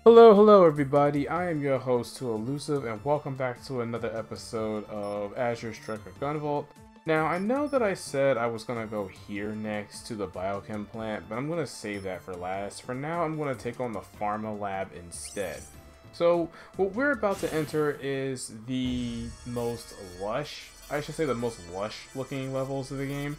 Hello everybody, I am your host Too Elusive and welcome back to another episode of Azure Striker Gunvolt. Now I know that I said I was going to go here next to the biochem plant, but I'm going to save that for last. For now I'm going to take on the pharma lab instead. So what we're about to enter is the most lush looking levels of the game.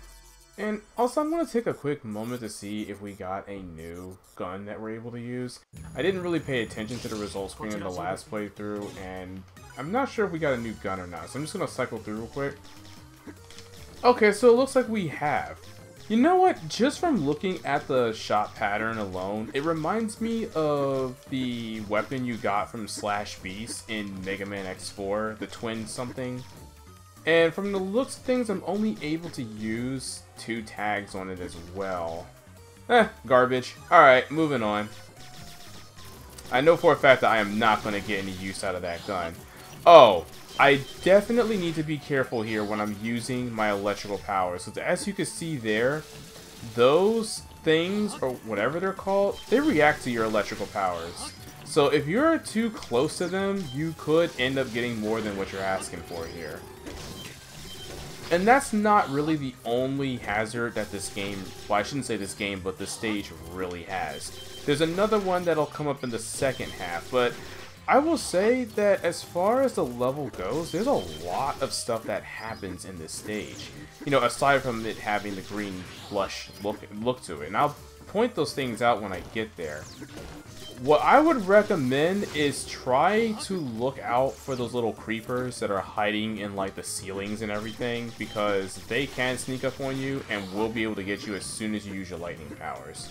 And also I'm going to take a quick moment to see if we got a new gun that we're able to use. I didn't really pay attention to the results screen in the last playthrough, and I'm not sure if we got a new gun or not, so I'm just going to cycle through real quick. Okay, so it looks like we have. You know what, just from looking at the shot pattern alone, it reminds me of the weapon you got from Slash Beast in Mega Man X4, the twin something. And from the looks of things, I'm only able to use 2 tags on it as well. Garbage. Alright, moving on. I know for a fact that I am not going to get any use out of that gun. Oh, I definitely need to be careful here when I'm using my electrical powers. So as you can see there, those things, or whatever they're called, they react to your electrical powers. So if you're too close to them, you could end up getting more than what you're asking for here. And that's not really the only hazard that this game, well I shouldn't say this game, but this stage really has. There's another one that'll come up in the second half, but I will say that as far as the level goes, there's a lot of stuff that happens in this stage. You know, aside from it having the green blush look to it. And I'll point those things out when I get there. What I would recommend is try to look out for those little creepers that are hiding in like the ceilings and everything, because they can sneak up on you and will be able to get you as soon as you use your lightning powers.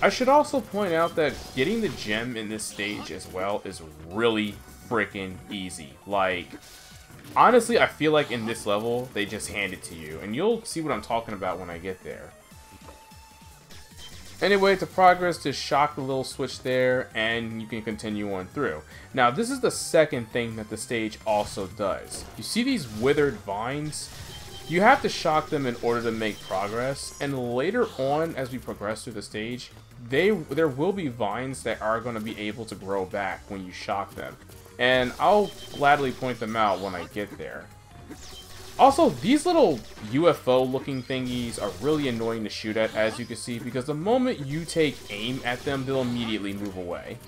I should also point out that getting the gem in this stage as well is really freaking easy. Like, honestly, I feel like in this level they just hand it to you, and you'll see what I'm talking about when I get there. Anyway, to progress, just shock the little switch there, and you can continue on through. Now, this is the second thing that the stage also does. You see these withered vines? You have to shock them in order to make progress, and later on, as we progress through the stage, there will be vines that are going to be able to grow back when you shock them. And I'll gladly point them out when I get there. Also, these little UFO-looking thingies are really annoying to shoot at, as you can see, because the moment you take aim at them, they'll immediately move away.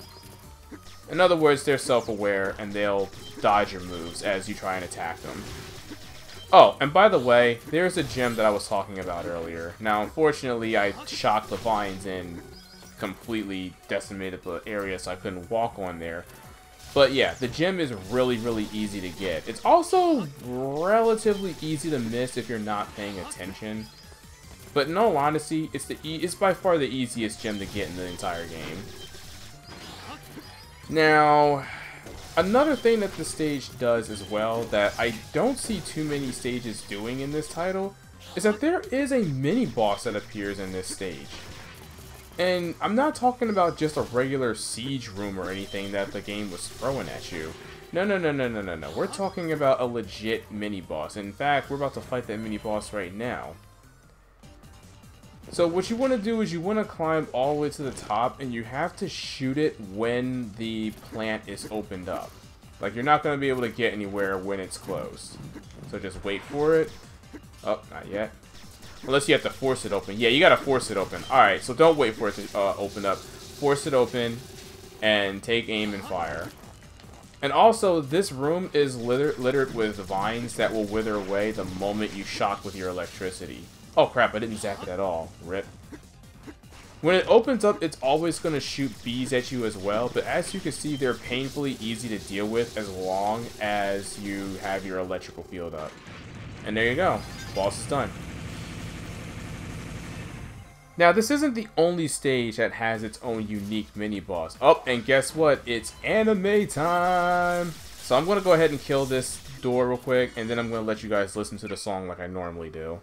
In other words, they're self-aware, and they'll dodge your moves as you try and attack them. Oh, and by the way, there's a gem that I was talking about earlier. Now, unfortunately, I shocked the vines and completely decimated the area, so I couldn't walk on there. But yeah, the gem is really easy to get. It's also relatively easy to miss if you're not paying attention. But in all honesty, it's by far the easiest gem to get in the entire game. Now, another thing that the stage does as well that I don't see too many stages doing in this title is that there is a mini-boss that appears in this stage. And I'm not talking about just a regular siege room or anything that the game was throwing at you. No. We're talking about a legit mini-boss. In fact, we're about to fight that mini-boss right now. So what you want to do is you want to climb all the way to the top, and you have to shoot it when the plant is opened up. Like, you're not going to be able to get anywhere when it's closed. So just wait for it. Oh, not yet. Unless you have to force it open. Yeah, you gotta force it open. Alright, so don't wait for it to open up. Force it open and take aim and fire. And also, this room is littered with vines that will wither away the moment you shock with your electricity. Oh crap, I didn't zap it at all. Rip. When it opens up, it's always going to shoot bees at you as well, but as you can see, they're painfully easy to deal with as long as you have your electrical field up. And there you go. Boss is done. Now, this isn't the only stage that has its own unique mini-boss. Oh, and guess what? It's anime time! So I'm going to go ahead and kill this door real quick, and then I'm going to let you guys listen to the song like I normally do.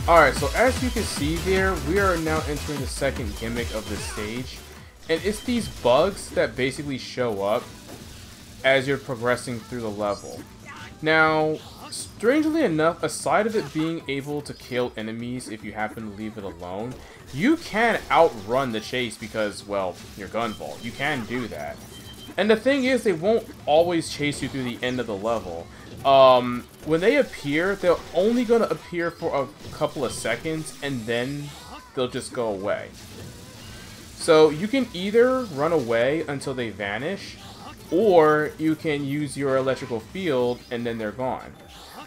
Alright, so as you can see there, we are now entering the second gimmick of this stage. And it's these bugs that basically show up as you're progressing through the level. Now, strangely enough, aside of it being able to kill enemies if you happen to leave it alone, you can outrun the chase because, well, you're Gunvolt. You can do that. And the thing is, they won't always chase you through the end of the level. When they appear, they're only going to appear for a couple of seconds, and then they'll just go away. So you can either run away until they vanish, or you can use your electrical field and then they're gone.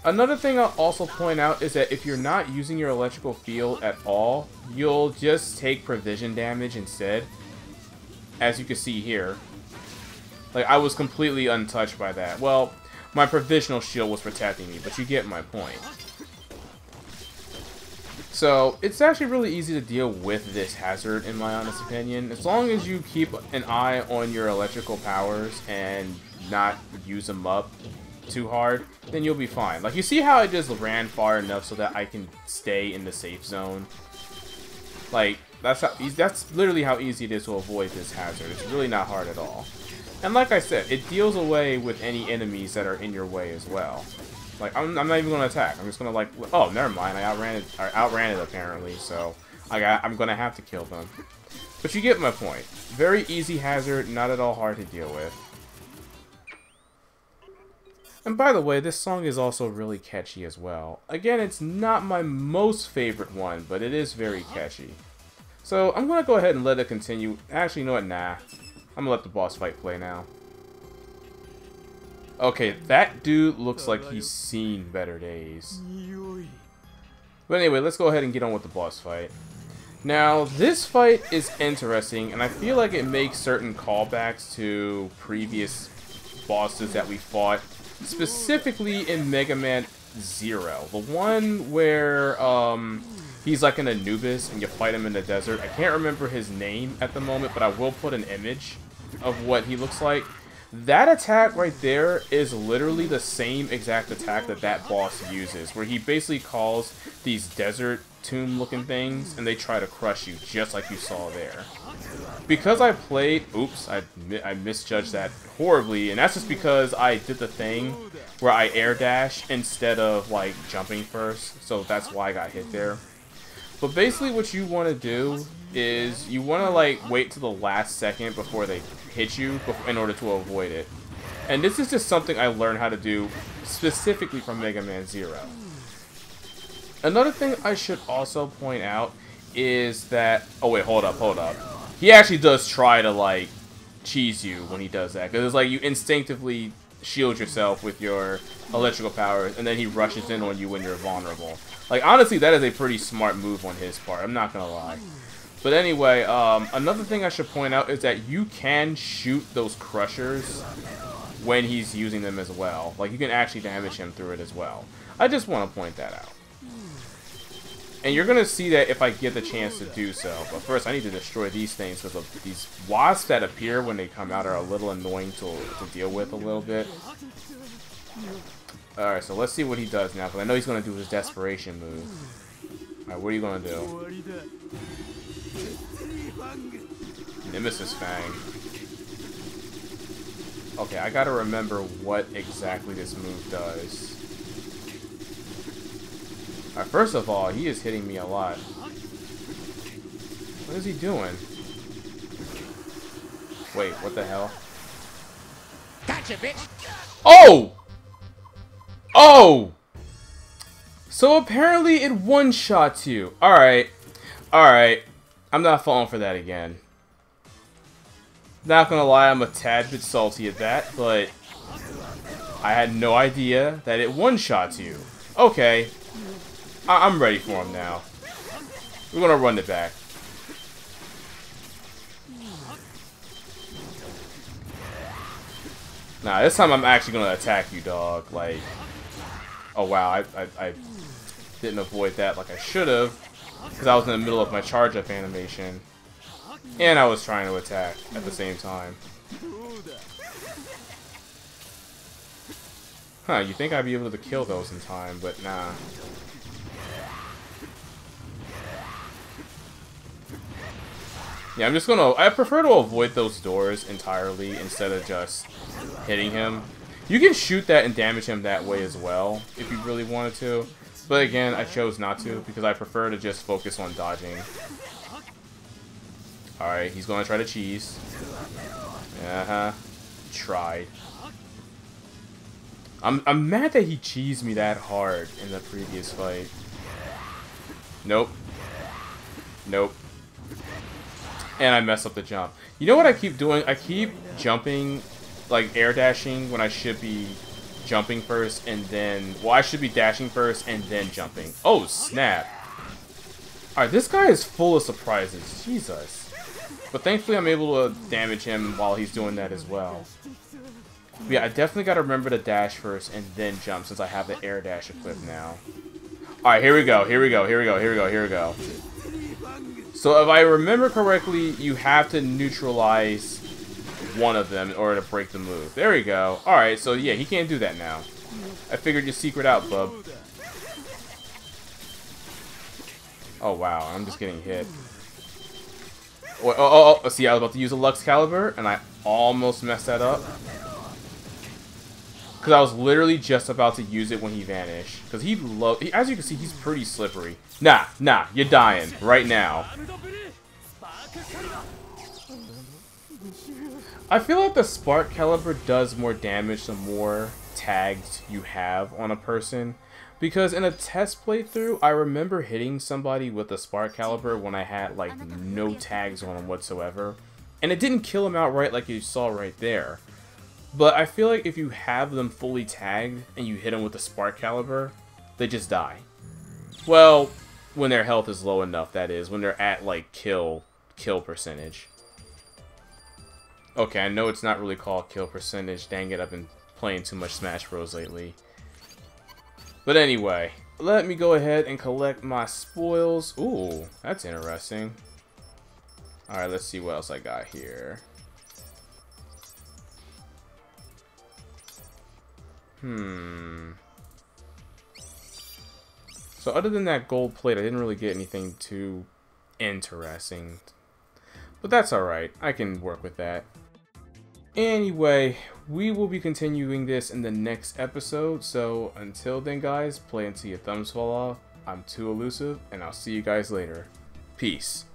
Another thing I'll also point out is that if you're not using your electrical field at all, you'll just take provision damage instead. As you can see here. Like, I was completely untouched by that. Well, my provisional shield was protecting me, but you get my point. So, it's actually really easy to deal with this hazard, in my honest opinion. As long as you keep an eye on your electrical powers and not use them up too hard, then you'll be fine. Like, you see how I just ran far enough so that I can stay in the safe zone? Like, that's literally how easy it is to avoid this hazard. It's really not hard at all. And like I said, it deals away with any enemies that are in your way as well. Like, I'm not even going to attack. I'm just going to, like, oh, never mind. I outran it apparently, so I'm going to have to kill them. But you get my point. Very easy hazard, not at all hard to deal with. And by the way, this song is also really catchy as well. Again, it's not my most favorite one, but it is very catchy. So, I'm going to go ahead and let it continue. Actually, you know what? Nah. I'm going to let the boss fight play now. Okay, that dude looks like he's seen better days. But anyway, let's go ahead and get on with the boss fight. Now, this fight is interesting, and I feel like it makes certain callbacks to previous bosses that we fought, specifically in Mega Man 0. The one where he's like an Anubis and you fight him in the desert. I can't remember his name at the moment, but I will put an image of what he looks like. That attack right there is literally the same exact attack that that boss uses, where he basically calls these desert tomb looking things and they try to crush you, just like you saw there. Because I played, oops, I misjudged that horribly, and that's just because I did the thing where I air dash instead of like jumping first, so that's why I got hit there. But basically what you want to do is you want to like wait to the last second before they hit you in order to avoid it. And this is just something I learned how to do specifically from Mega Man 0. Another thing I should also point out is that, oh wait, hold up. He actually does try to like cheese you when he does that, because it's like you instinctively shield yourself with your electrical powers and then he rushes in on you when you're vulnerable. Like, honestly, that is a pretty smart move on his part, I'm not gonna lie. But anyway, another thing I should point out is that you can shoot those crushers when he's using them as well. Like, you can actually damage him through it as well. I just want to point that out. And you're going to see that if I get the chance to do so. But first, I need to destroy these things, because these wasps that appear when they come out are a little annoying to deal with a little bit. Alright, so let's see what he does now, because I know he's going to do his desperation move. Alright, what are you going to do? Nemesis Fang. Okay, I gotta remember what exactly this move does. Alright, first of all, he is hitting me a lot. What is he doing? Wait, what the hell? Gotcha, bitch! Oh! Oh! So apparently it one-shots you. Alright. Alright. I'm not falling for that again. Not gonna lie, I'm a tad bit salty at that, but I had no idea that it one-shots you. Okay. I'm ready for him now. We're gonna run it back. Nah, this time I'm actually gonna attack you, dog. Like, oh wow, I didn't avoid that like I should have, because I was in the middle of my charge-up animation. And I was trying to attack at the same time. Huh, you think I'd be able to kill those in time, but nah. Yeah, I'm just gonna... I prefer to avoid those doors entirely instead of just hitting him. You can shoot that and damage him that way as well, if you really wanted to. But again, I chose not to, because I prefer to just focus on dodging. Alright, he's gonna try to cheese. Uh-huh. Tried. I'm mad that he cheesed me that hard in the previous fight. Nope. Nope. And I messed up the jump. You know what I keep doing? I keep jumping, like air dashing, when I should be jumping first and then... Well, I should be dashing first and then jumping. Oh, snap. Alright, this guy is full of surprises. Jesus. But thankfully I'm able to damage him while he's doing that as well. But yeah, I definitely gotta remember to dash first and then jump since I have the air dash equipped now. Alright, here we go, here we go, here we go, here we go, here we go. So if I remember correctly, you have to neutralize one of them in order to break the move. There we go. Alright, so yeah, he can't do that now. I figured your secret out, bub. Oh wow, I'm just getting hit. Oh, see, I was about to use a Lux Caliber, and I almost messed that up. Because I was literally just about to use it when he vanished. Because as you can see, he's pretty slippery. Nah, you're dying right now. I feel like the Spark Caliber does more damage the more tags you have on a person. Because in a test playthrough, I remember hitting somebody with the Spark Caliber when I had like no tags on them whatsoever. And it didn't kill him outright like you saw right there. But I feel like if you have them fully tagged and you hit them with the Spark Caliber, they just die. Well, when their health is low enough, that is. When they're at like kill percentage. Okay, I know it's not really called kill percentage. Dang it, I've been playing too much Smash Bros. Lately. But anyway, let me go ahead and collect my spoils. Ooh, that's interesting. Alright, let's see what else I got here. So other than that gold plate, I didn't really get anything too interesting. But that's alright. I can work with that. Anyway, we will be continuing this in the next episode. So until then, guys, play until your thumbs fall off. I'm too elusive, and I'll see you guys later. Peace.